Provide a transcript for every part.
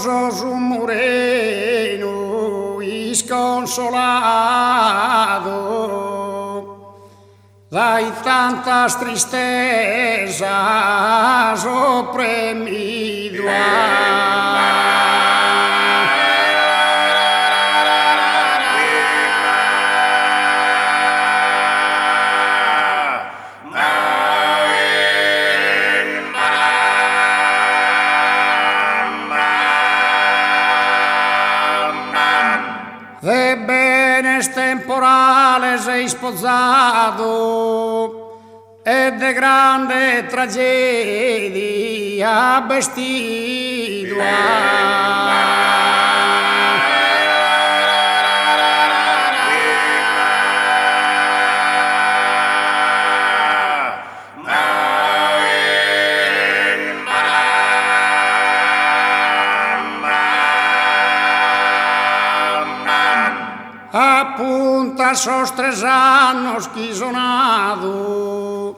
sos un moreno isconsolado, dai tantas tristezas oprimido. De benes temporales sei sposato e de grande tragedia vestito. A punta sos 3 annos chi sonado,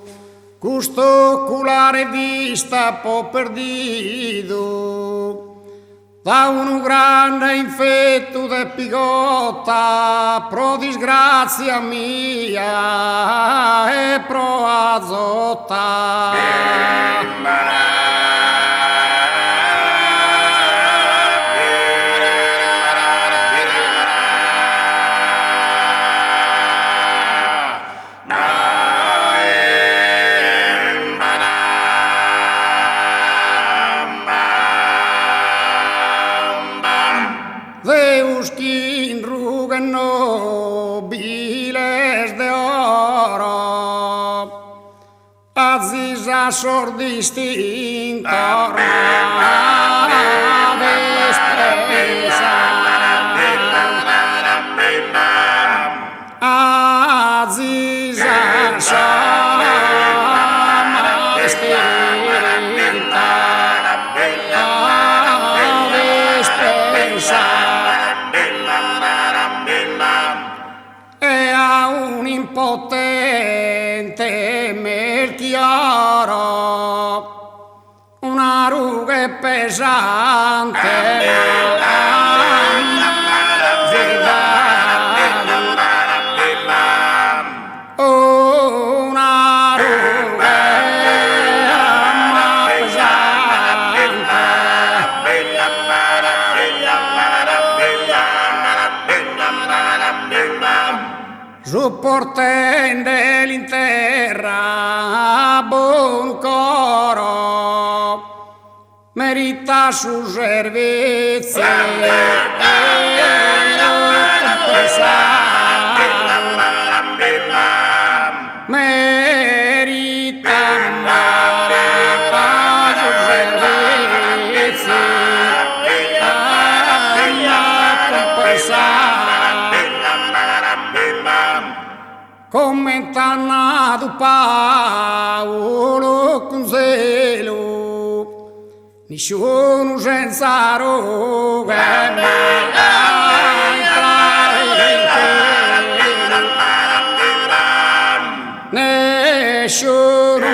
custo oculare vista po' perdido, da un grande infetto de pigotta, pro disgrazia mia e pro azotta. Deus que enruguen nobiles de oro, Aziz a sor distinto despensa, Aziz a sor distinta despensa. E a un impotente merchioro, una ruga pesante, una ruga supportende l'interra buon coro, merita su servizi merita su servizi commentano do Paolo con zelo, nessuno senza roga nessuno